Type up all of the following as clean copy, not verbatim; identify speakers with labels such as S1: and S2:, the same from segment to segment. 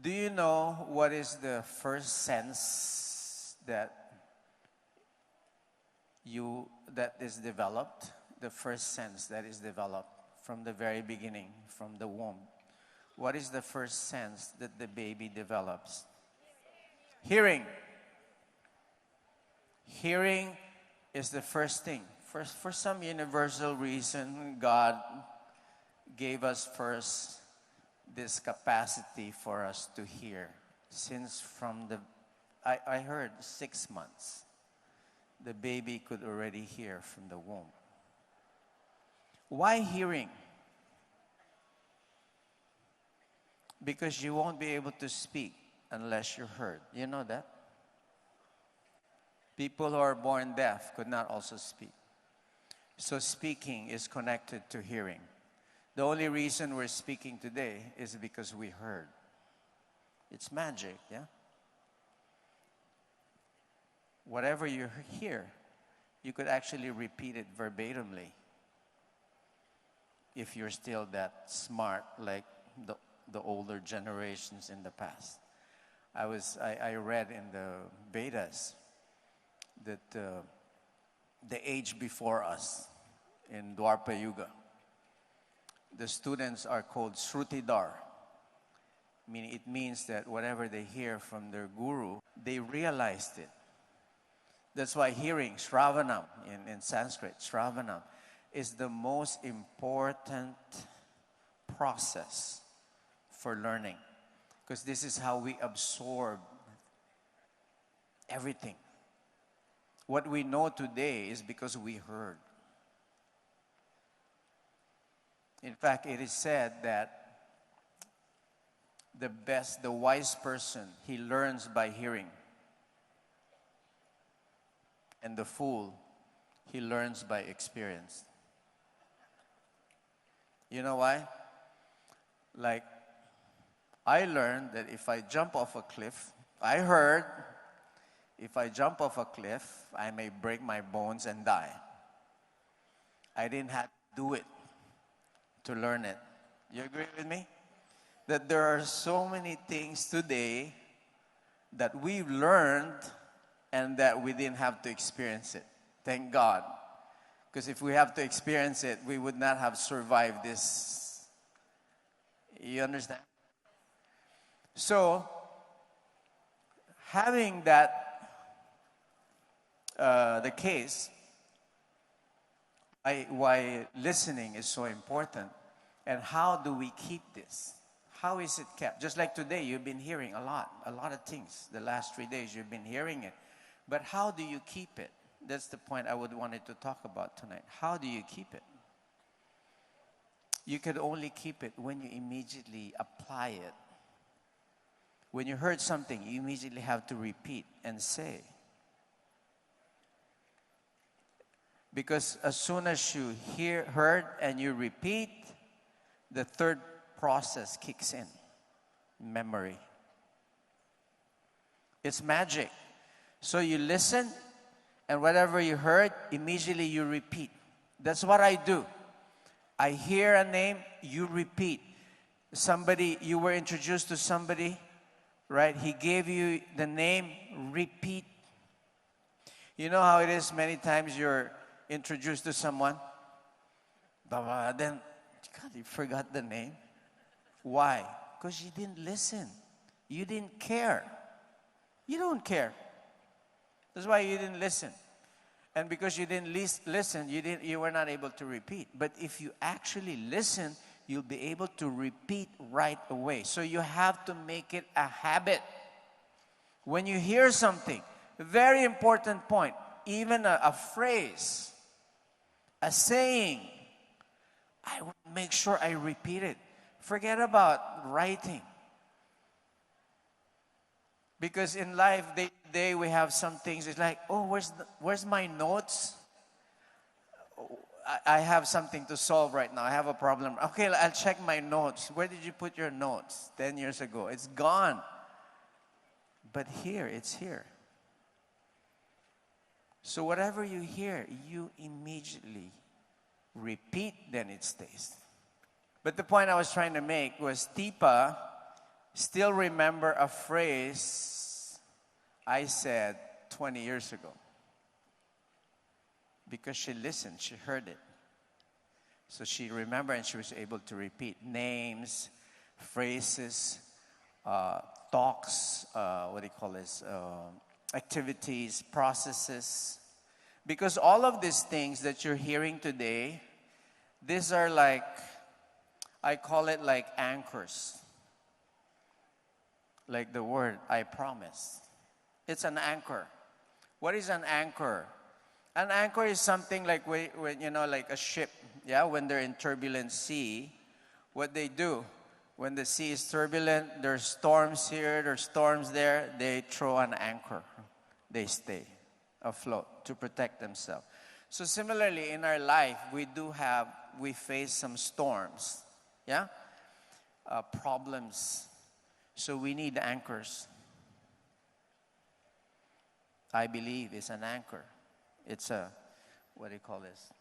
S1: Do you know what is the first sense that is developed? The first sense that is developed from the very beginning, from the womb. What is the first sense that the baby develops? Hearing. Hearing is the first thing. For some universal reason, God gave us first this capacity for us to hear. Since I heard 6 months, the baby could already hear from the womb. Why hearing? Because you won't be able to speak unless you're heard. You know that? People who are born deaf could not also speak. So speaking is connected to hearing. The only reason we're speaking today is because we heard. It's magic, yeah? Whatever you hear, you could actually repeat it verbatimly if you're still that smart like the older generations in the past. I read in the Vedas that the age before us in Dwapara Yuga, the students are called Shrutidar. Meaning it means that whatever they hear from their guru, they realized it. That's why hearing, Shravanam in Sanskrit, Shravanam, is the most important process for learning. Because this is how we absorb everything. What we know today is because we heard. In fact, it is said that the wise person, he learns by hearing. And the fool, he learns by experience. You know why? Like, I learned that if I jump off a cliff, I heard, if I jump off a cliff, I may break my bones and die. I didn't have to do it to learn it. You agree with me? That there are so many things today that we've learned and that we didn't have to experience it. Thank God. Because if we have to experience it, we would not have survived this. You understand? So, having that the case, why listening is so important, and how do we keep this? How is it kept? Just like today, you've been hearing a lot of things. The last 3 days, you've been hearing it. But how do you keep it? That's the point I would wanted to talk about tonight. How do you keep it? You could only keep it when you immediately apply it. When you heard something, you immediately have to repeat and say. Because as soon as you heard and you repeat, the third process kicks in. Memory. It's magic. So you listen, and whatever you heard, immediately you repeat. That's what I do. I hear a name, you repeat. Somebody, you were introduced to somebody, right? He gave you the name, repeat. You know how it is many times you're introduced to someone, then, God, you forgot the name. Why? Because you didn't listen. You didn't care. You don't care. That's why you didn't listen. And because you didn't listen, you were not able to repeat. But if you actually listen, you'll be able to repeat right away. So you have to make it a habit. When you hear something, very important point, even a phrase, a saying, I will make sure I repeat it. Forget about writing. Because in life, day we have some things. It's like, oh, where's my notes? I have something to solve right now. I have a problem. Okay, I'll check my notes. Where did you put your notes 10 years ago? It's gone. But here, it's here. So whatever you hear, you immediately repeat, then it stays. But the point I was trying to make was Tipa, still remember a phrase I said 20 years ago. Because she listened, she heard it. So she remembered and she was able to repeat names, phrases, talks, activities, processes. Because all of these things that you're hearing today, these are like, I call it like anchors. Like the word, I promise. It's an anchor. What is an anchor? An anchor is something like when like a ship, yeah, when they're in turbulent sea, what they do, when the sea is turbulent, there's storms here, there's storms there, they throw an anchor. They stay afloat to protect themselves. So similarly, in our life, we face some storms, yeah, problems. So we need anchors. I believe it's an anchor. It's a, what do you call this?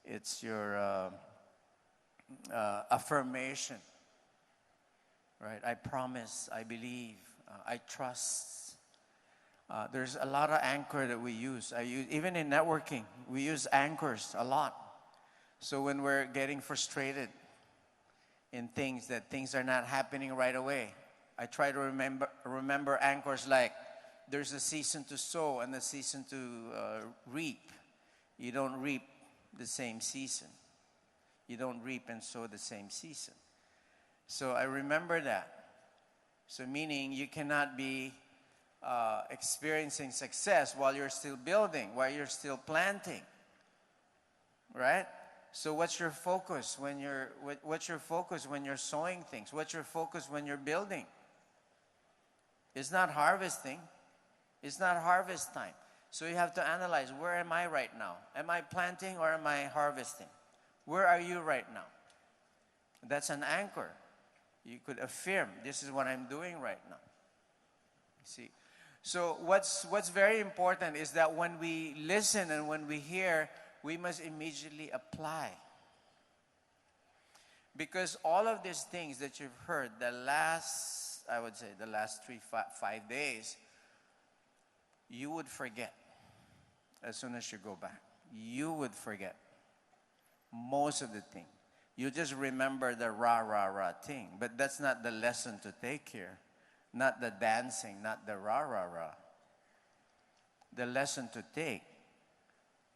S1: It's your affirmation, right? I promise, I believe, I trust. There's a lot of anchor that we use. Even in networking, we use anchors a lot. So when we're getting frustrated in things are not happening right away, I try to remember anchors like there's a season to sow and a season to reap. You don't reap the same season. You don't reap and sow the same season. So I remember that. So meaning you cannot be experiencing success while you're still building, while you're still planting. Right? So what's your focus when you're sowing things? What's your focus when you're building? It's not harvesting. It's not harvest time. So you have to analyze, where am I right now? Am I planting or am I harvesting? Where are you right now? That's an anchor. You could affirm, this is what I'm doing right now. See? So what's very important is that when we listen and when we hear, we must immediately apply. Because all of these things that you've heard the last 5 days, you would forget as soon as you go back. You would forget most of the thing. You just remember the rah thing. But that's not the lesson to take here. Not the dancing, not the rah. The lesson to take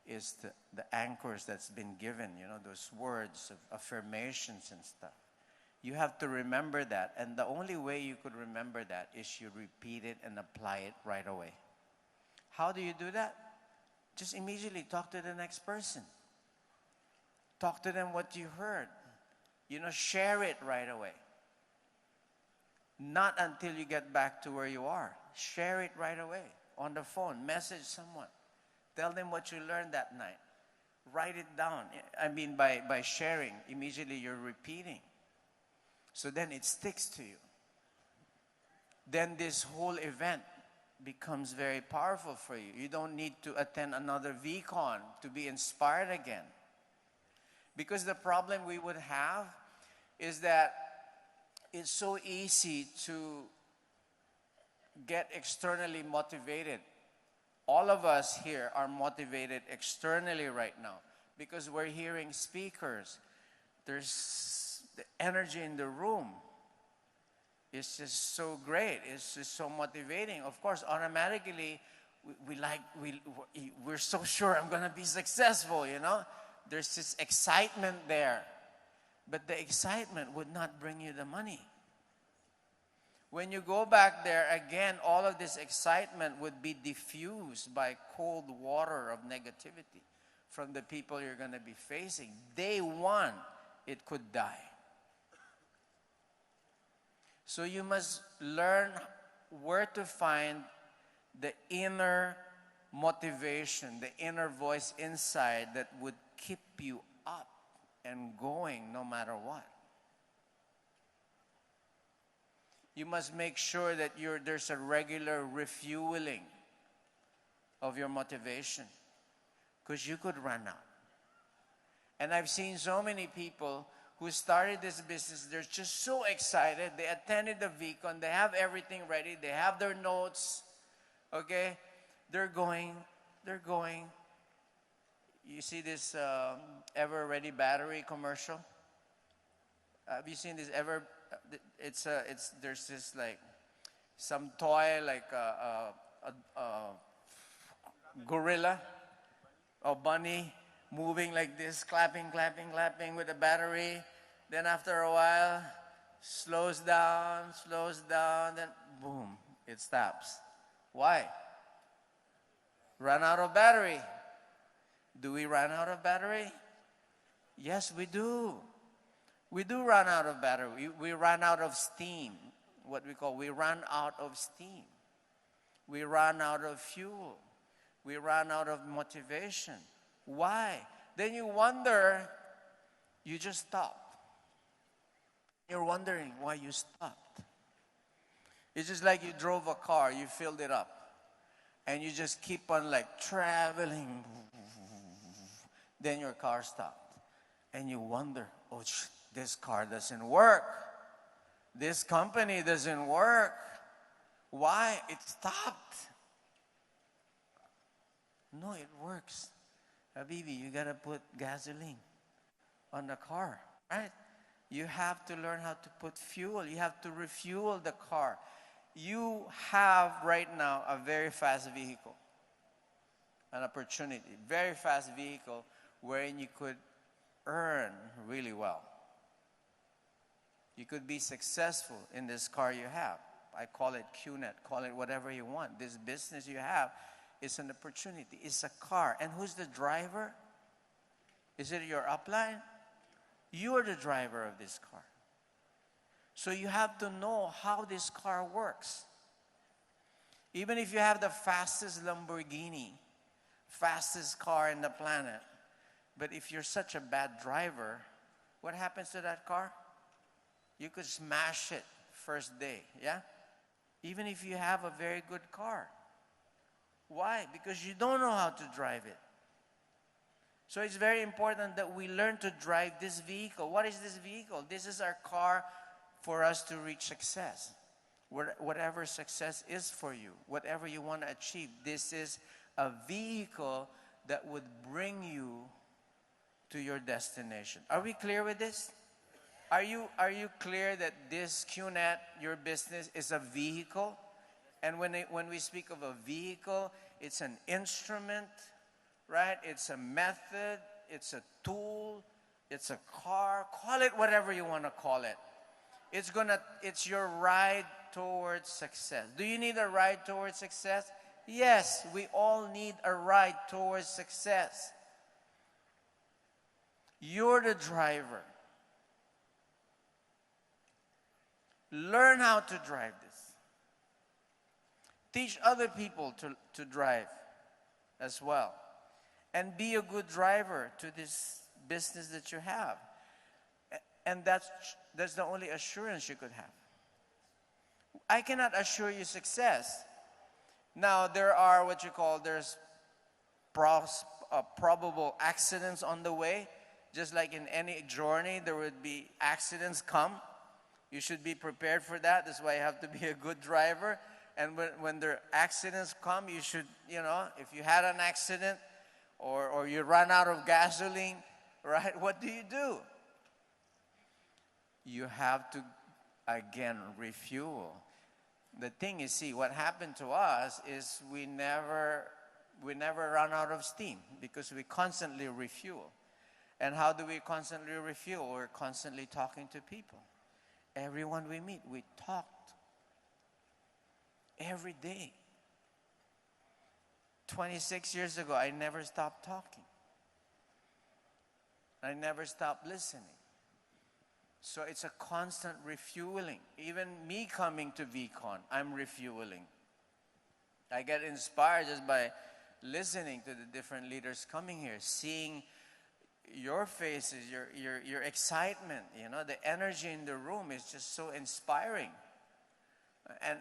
S1: is the anchors that's been given, those words of affirmations and stuff. You have to remember that. And the only way you could remember that is you repeat it and apply it right away. How do you do that? Just immediately talk to the next person. Talk to them what you heard. Share it right away. Not until you get back to where you are. Share it right away. On the phone, message someone. Tell them what you learned that night. Write it down. By sharing, immediately you're repeating. So then it sticks to you. Then this whole event becomes very powerful for you. You don't need to attend another VCon to be inspired again. Because the problem we would have is that it's so easy to get externally motivated. All of us here are motivated externally right now because we're hearing speakers. There's the energy in the room. It's just so great. It's just so motivating. Of course, automatically, we're so sure I'm going to be successful, There's this excitement there. But the excitement would not bring you the money. When you go back there, again, all of this excitement would be diffused by cold water of negativity from the people you're going to be facing. Day one, it could die. So you must learn where to find the inner motivation, the inner voice inside that would keep you up and going no matter what. You must make sure that there's a regular refueling of your motivation, because you could run out. And I've seen so many people who started this business, they're just so excited. They attended the VCon. They have everything ready. They have their notes. Okay? They're going. You see this Ever Ready battery commercial? Have you seen this ever? There's this like some toy like a gorilla or bunny moving like this, clapping with a battery. Then after a while, slows down, then boom, it stops. Why? Run out of battery. Do we run out of battery? Yes, we do. We do run out of battery. We run out of steam. We run out of steam. We run out of fuel. We run out of motivation. Why? Then you wonder, you just stopped. You're wondering why you stopped. It's just like you drove a car, you filled it up, and you just keep on like traveling. Then your car stopped. And you wonder, oh, this car doesn't work. This company doesn't work. Why? It stopped. No, it works. Habibi, you gotta put gasoline on the car, right? You have to learn how to put fuel. You have to refuel the car. You have right now a very fast vehicle, an opportunity, very fast vehicle wherein you could earn really well. You could be successful in this car you have. I call it qnet, call it whatever you want. This business you have is an opportunity. It's a car. And who's the driver? Is it your upline? You are the driver of this car. So you have to know how this car works. Even if you have the fastest Lamborghini, fastest car in the planet, but if you're such a bad driver, what happens to that car? You could smash it first day, yeah? Even if you have a very good car. Why? Because you don't know how to drive it. So it's very important that we learn to drive this vehicle. What is this vehicle? This is our car for us to reach success. Whatever success is for you, whatever you want to achieve, this is a vehicle that would bring you to your destination. Are we clear with this? Are you clear that this qnet, your business, is a vehicle? And when we speak of a vehicle, it's an instrument, right? It's a method, it's a tool, it's a car. Call it whatever you want to call it. It's your ride towards success. Do you need a ride towards success? Yes, we all need a ride towards success. You're the driver. Learn how to drive this. Teach other people to drive as well. And be a good driver to this business that you have. And that's the only assurance you could have. I cannot assure you success. Now, there are there's probable accidents on the way. Just like in any journey, there would be accidents come. You should be prepared for that. That's why you have to be a good driver. And when there accidents come, you should, if you had an accident or you run out of gasoline, right? What do? You have to, again, refuel. The thing is, see, what happened to us is we never run out of steam because we constantly refuel. And how do we constantly refuel? We're constantly talking to people. Everyone we meet, we talked. Every day. 26 years ago, I never stopped talking. I never stopped listening. So it's a constant refueling. Even me coming to VCon, I'm refueling. I get inspired just by listening to the different leaders coming here, seeing your faces, your excitement, the energy in the room is just so inspiring.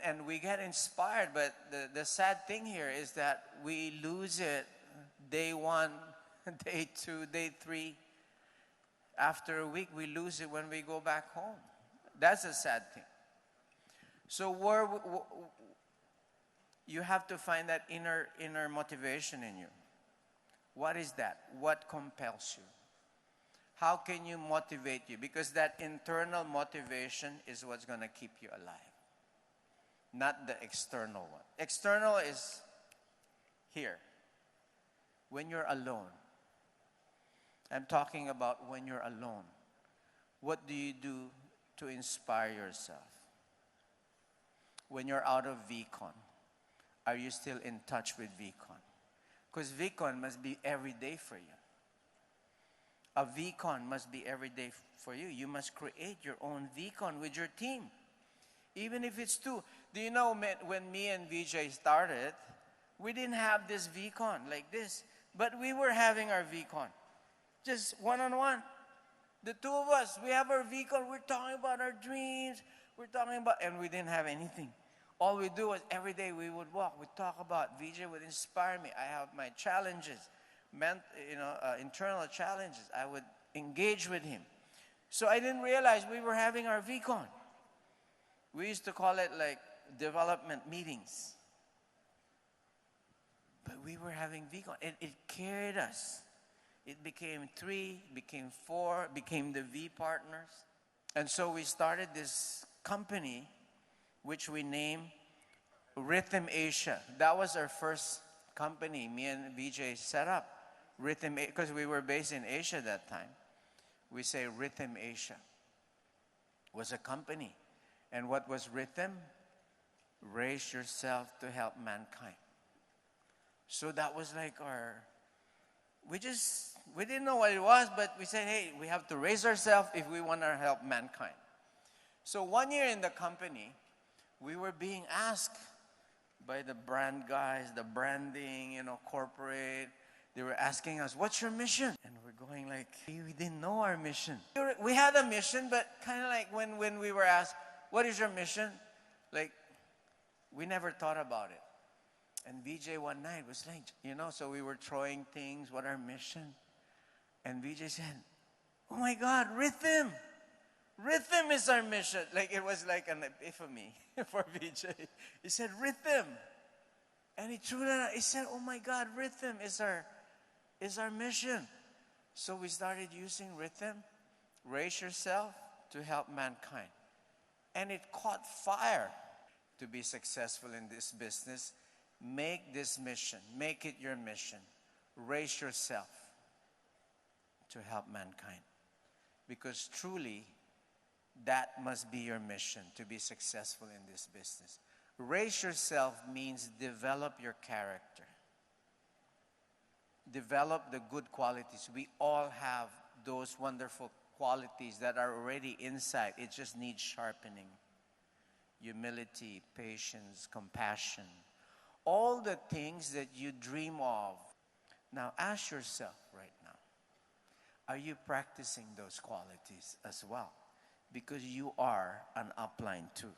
S1: And we get inspired, but the sad thing here is that we lose it day 1, day 2, day 3. After a week, we lose it when we go back home. That's a sad thing. So you have to find that inner motivation in you. What is that? What compels you? How can you motivate you? Because that internal motivation is what's going to keep you alive, not the external one. External is here, when you're alone. I'm talking about when you're alone. What do you do to inspire yourself? When you're out of VCon, are you still in touch with VCon? Because VCon must be every day for you. A VCon must be every day for you. You must create your own VCon with your team. Even if it's two. Do you know when me and VJ started, we didn't have this VCon like this. But we were having our VCon. Just one-on-one. The two of us, we have our VCon. We're talking about our dreams. And we didn't have anything. All we do was every day we would walk. We'd talk about, VJ would inspire me. I have my challenges, internal challenges. I would engage with him. So I didn't realize we were having our VCon. We used to call it like development meetings. But we were having VCon. It carried us. It became 3, became 4, became the V partners. And so we started this company, which we named Rhythm Asia. That was our first company me and VJ set up. Rhythm, because we were based in Asia that time. We say Rhythm Asia was a company. And what was Rhythm? Raise yourself to help mankind. So that was like we didn't know what it was, but we said, hey, we have to raise ourselves if we want to help mankind. So 1 year in the company, we were being asked by the brand guys, the branding, corporate. They were asking us, what's your mission? And we're going like, hey, we didn't know our mission. We had a mission, but kind of like when we were asked, what is your mission? Like, we never thought about it. And VJ one night was like, so we were throwing things, what our mission? And VJ said, oh my God, Rhythm. Rhythm is our mission. Like, it was like an epiphany for VJ. He said, Rhythm. And he threw that out. He said, oh my God, Rhythm is our mission. So we started using Rhythm, raise yourself to help mankind. And it caught fire. To be successful in this business, make this mission, make it your mission. Raise yourself to help mankind. Because truly, that must be your mission to be successful in this business. Raise yourself means develop your character. Develop the good qualities. We all have those wonderful qualities that are already inside. It just needs sharpening. Humility, patience, compassion. All the things that you dream of. Now ask yourself right now, are you practicing those qualities as well? Because you are an upline too.